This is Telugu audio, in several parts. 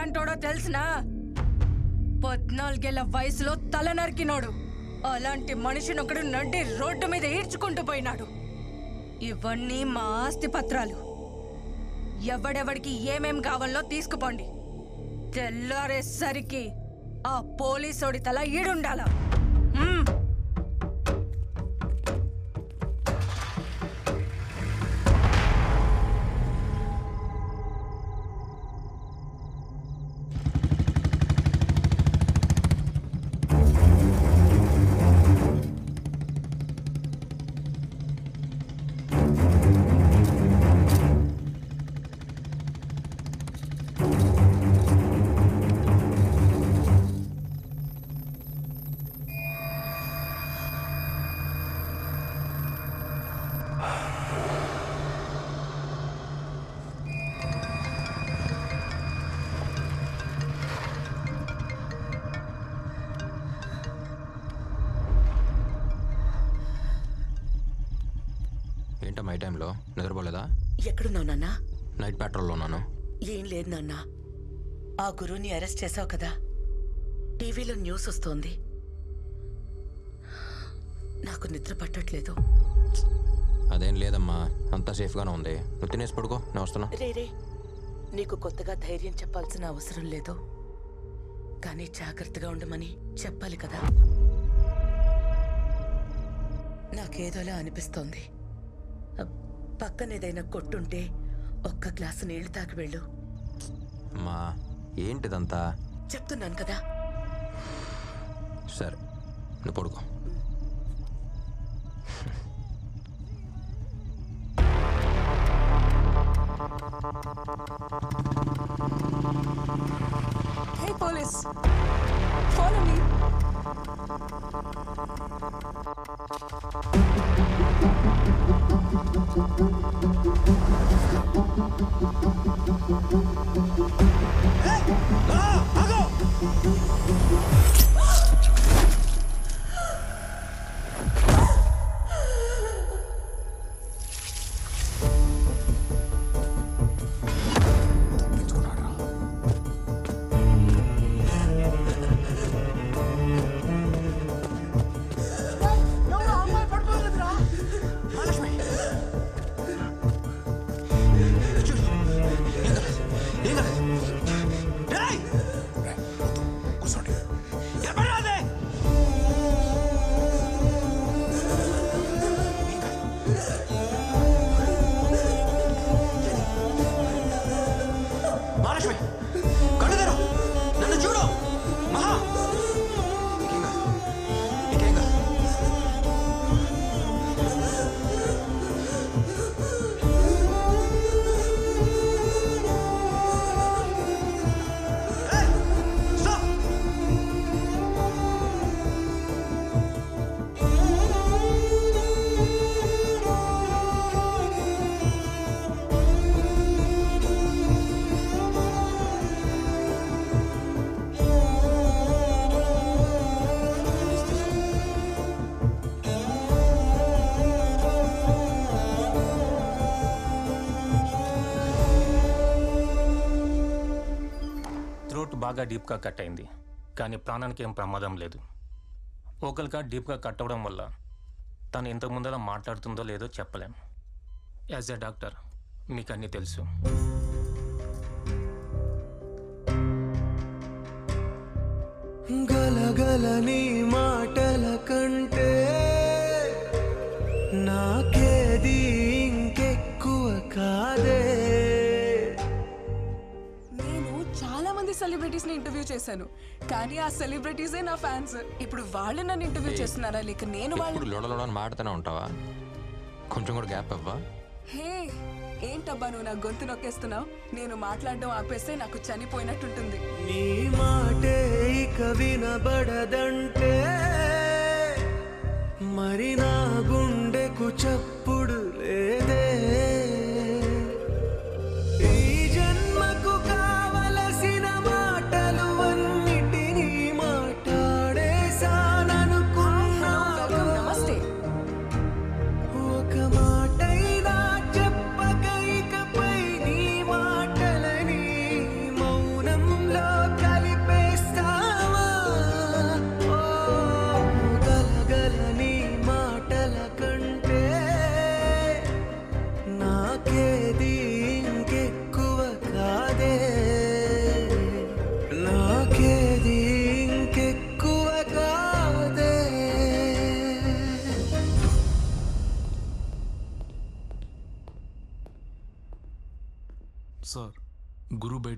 ఎట్టంటోడో తెలిసినా 14 ఏళ్ల వయసులో తల నరికినోడు. అలాంటి మనిషిని ఒకడు నడ్డి రోడ్డు మీద ఈడ్చుకుంటూ పోయినాడు. ఇవన్నీ మా ఆస్తి పత్రాలు. ఎవడెవడికి ఏమేం కావాలో తీసుకుపోండి. తెల్లారేసరికి ఆ పోలీసోడి తల ఈడుండాల. ఏంటమ్మా ఈ టైంలో నిద్రపోలేదా? ఎక్కడున్నావు నాన్న? నైట్ పెట్రోల్లో ఉన్నాను. ఏం లేదు నాన్న, ఆ గురువుని అరెస్ట్ చేసావు కదా, టీవీలో న్యూస్ వస్తోంది. నాకు నిద్ర పట్టట్లేదు. అదేం లేదమ్మా, అంతా సేఫ్గానే ఉంది. నువ్వు తినేసి పడుకో, నేను వస్తున్నా. రే, నీకు కొత్తగా ధైర్యం చెప్పాల్సిన అవసరం లేదు, కానీ జాగ్రత్తగా ఉండమని చెప్పాలి కదా. నాకేదోలా అనిపిస్తోంది. పక్కనేదైనా కొట్టుంటే ఒక్క గ్లాసు నీళ్లు తాగి వెళ్ళు. అమ్మా ఏంటిదంతా? చెప్తున్నాను కదా. సరే నువ్వు పడుకో. Hey police, follow me. బాగా డీప్గా కట్ అయింది, కానీ ప్రాణానికి ఏం ప్రమాదం లేదు. ఓకల్గా డీప్గా కట్ అవ్వడం వల్ల తను ఇంతకు ముందర మాట్లాడుతుందో లేదో చెప్పలేం. యాజ్ ఎ డాక్టర్ మీకు అన్నీ తెలుసు. గలగలని మాటల కంటే నాకేది ఇంకెక్కువ కాదే. సెలబ్రిటీస్ ని ఇంటర్వ్యూ చేశాను, కానీ ఆ సెలబ్రిటీసే నా ఫ్యాన్స్. ఇప్పుడు వాళ్ళు నన్ను ఇంటర్వ్యూ చేస్తున్నారా, లేక నేను వాళ్ళు? లోడలోడని మాడుతూనే ఉంటావా? కొంచెం కూడా గ్యాప్ అవ్వా? హే ఏంటబ్బా నువ్వు నా గొంతు నొక్కేస్తున్నావు? నేను మాట్లాడడం ఆపేస్తే నాకు చనిపోయినట్టుంటుంది. నీ మాటే ఇక వినబడదంటే మరి నా గుండెకు చప్పుడు లేదే.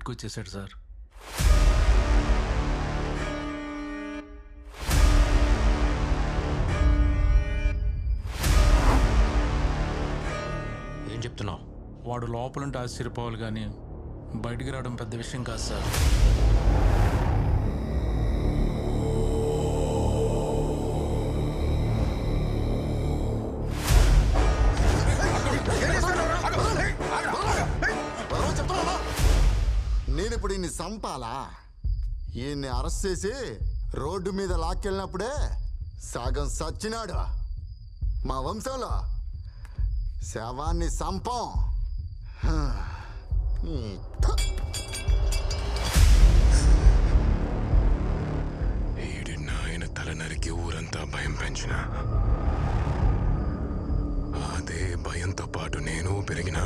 బయటకు వచ్చేసాడు సార్. ఏం చెప్తున్నావు? వాడు లోపలుంటే ఆశ్చర్యపోవాలి కానీ బయటికి రావడం పెద్ద విషయం కాదు సార్. నేను ఇప్పుడు ఈయన్ని చంపాలా? ఈయన్ని అరెస్ట్ చేసి రోడ్డు మీద లాక్కెళ్ళినప్పుడే సగం సచ్చినాడు. మా వంశంలో శవాన్ని చంపం. ఈడి నాయన తల నరికి ఊరంతా భయం పెంచిన, అదే భయంతో పాటు నేను పెరిగిన.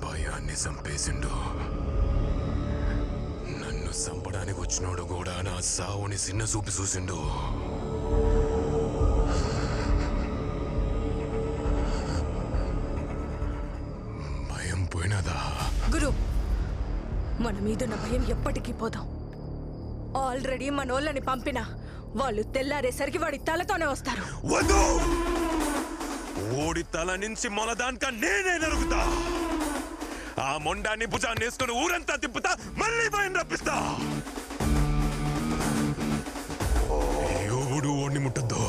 భయాన్ని చంపేసిండు. నన్ను చంపడానికి వచ్చినోడు కూడా నా సావుని చిన్న చూపి చూసిండు. భయం పోయినదా? గురు, మన మీదున్న భయం ఎప్పటికీ పోదాం. ఆల్రెడీ మనోళ్ళని పంపినా వాళ్ళు తెల్లారేసరికి వాడి తలతోనే వస్తారు. వద్దు! ఓడి తల నుంచి మొలదానిక నేనే నరుగుతా. ఆ మొండాన్ని భుజాన్ని వేసుకుని ఊరంతా తిప్పుతా, మళ్ళీ భయం రప్పిస్తా. ఎవడు ఓడిని ముట్టద్దు.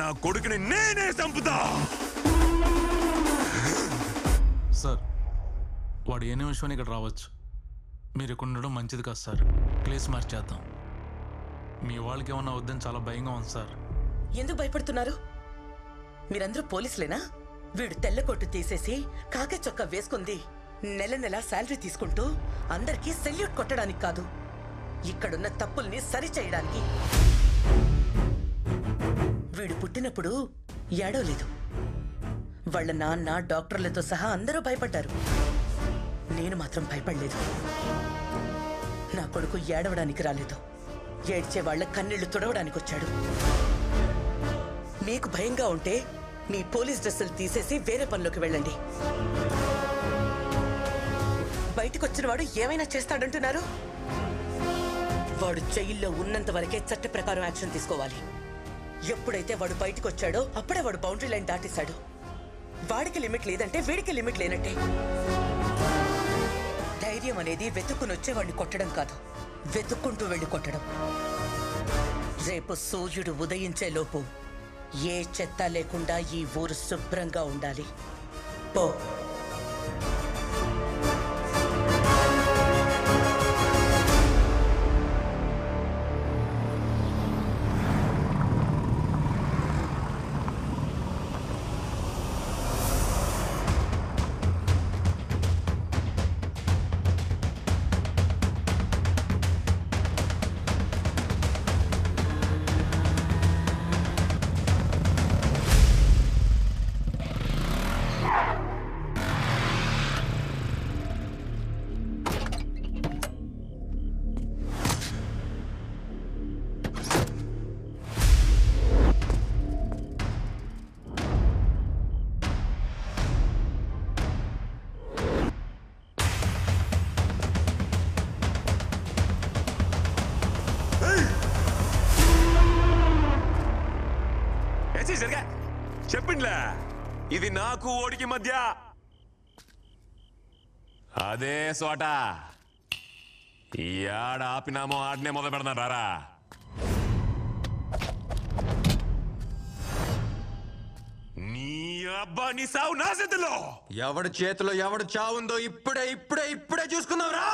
నా కొడుకుని నేనే చంపుతా. సార్, వాడు ఏ నిమిషం ఇక్కడ రావచ్చు. మీరు ఇక్కడ ఉండడం మంచిది కాదు సార్. ప్లేస్ మార్చేద్దాం. మీ వాళ్ళకి ఏమన్నా వద్దని చాలా భయంగా ఉంది సార్. ఎందుకు భయపడుతున్నారు? మీరందరూ పోలీసులేనా? వీడు తెల్ల కొట్టు తీసేసి కాకి చొక్కా వేసుకుంది నెల నెల శాలరీ తీసుకుంటూ అందరికీ సెల్యూట్ కొట్టడానికి కాదు, ఇక్కడున్న తప్పుల్ని సరిచేయడానికి. వీడు పుట్టినప్పుడు ఏడవలేదు. వాళ్ళ నాన్న, డాక్టర్లతో సహా అందరూ భయపడ్డారు. నేను మాత్రం భయపడలేదు. నా కొడుకు ఏడవడానికి రాలేదు, ఏడ్చే వాళ్ళ కన్నీళ్లు తుడవడానికి వచ్చాడు. మీకు భయంగా ఉంటే మీ పోలీస్ డ్రెస్సులు తీసేసి వేరే పనిలోకి వెళ్ళండి. బయటకొచ్చిన వాడు ఏమైనా చేస్తాడంటున్నారు? వాడు జైల్లో ఉన్నంత వరకే చట్ట ప్రకారం యాక్షన్ తీసుకోవాలి. ఎప్పుడైతే వాడు బయటకు వచ్చాడో అప్పుడే వాడు బౌండరీ లైన్ దాటేశాడు. వాడికి లిమిట్ లేదంటే వీడికి లిమిట్ లేనట్టే. ధైర్యం అనేది వెతుక్కుని వచ్చేవాడిని కొట్టడం కాదు, వెతుక్కుంటూ వెళ్ళి కొట్టడం. రేపు సూర్యుడు ఉదయించే లోపు ఏ చెత్త లేకుండా ఈ ఊరు శుభ్రంగా ఉండాలి. పో. చెప్పిండ్లా, ఇది నాకు ఓడికి మధ్య అదే చోట. ఈ ఆడ ఆపినామో ఆడనే మొదలు పెడతాను. రారా, నీ అబ్బా నీ సావు నా చేతిలో. ఎవడి చేతిలో ఎవడు చావుందో ఇప్పుడే ఇప్పుడే ఇప్పుడే చూసుకుందాం రా.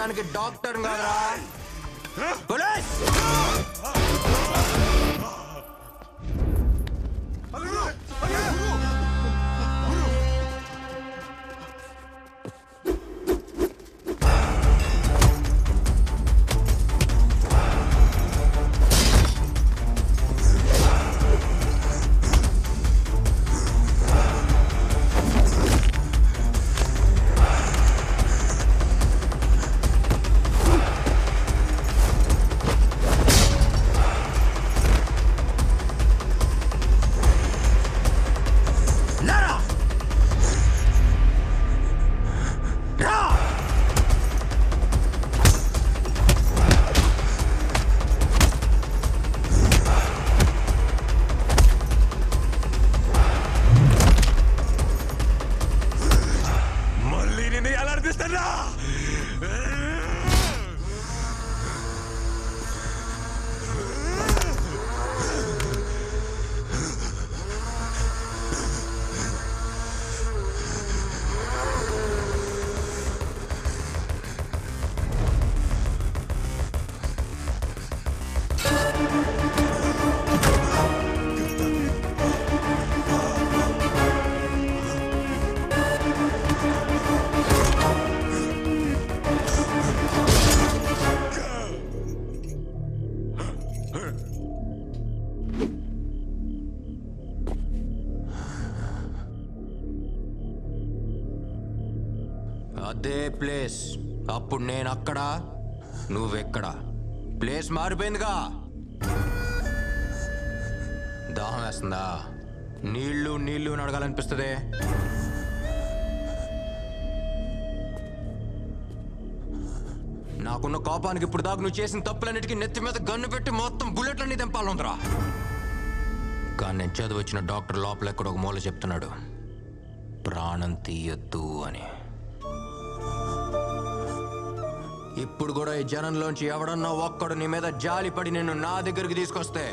చంపడానికి డాక్టర్ కాదురా. పోలీస్! అదే ప్లేస్. అప్పుడు నేను అక్కడ, నువ్వెక్కడ. ప్లేస్ మారిపోయిందిగా. దాహం వేస్తుందా? నీళ్ళు నీళ్ళు అడగాలనిపిస్తుంది. నాకున్న కోపానికి ఇప్పుడు దాకా నువ్వు చేసిన తప్పులన్నిటికీ నెత్తి మీద గన్ను పెట్టి మొత్తం బుల్లెట్లన్నీ తెంపాలందరా. కానీ నేను చదువు వచ్చిన డాక్టర్ లోపల ఎక్కడ ఒక మూల చెప్తున్నాడు, ప్రాణం తీయొద్దు అని. ఇప్పుడు కూడా ఈ జనంలోంచి ఎవడన్నా ఒక్కడు నీ మీద జాలి పడి నిన్ను నా దగ్గరికి తీసుకొస్తే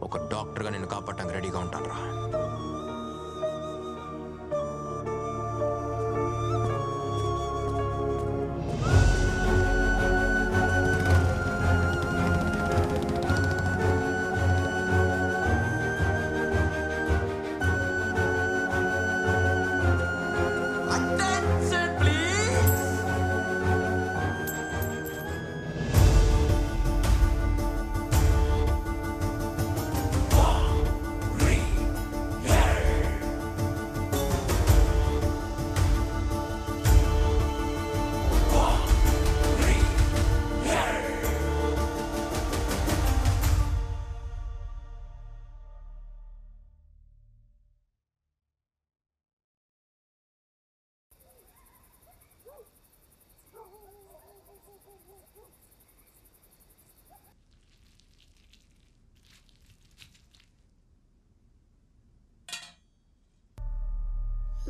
ఒక డాక్టర్గా నిన్ను కాపాడటానికి రెడీగా ఉంటాను రా.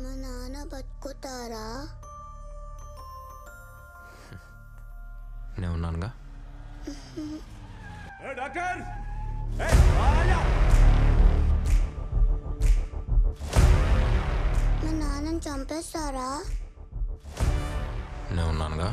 మా నాన్న బతుకుతారా? నేను ఉన్నానుగా. మా నాన్నని చంపేస్తారా? నేను ఉన్నానుగా.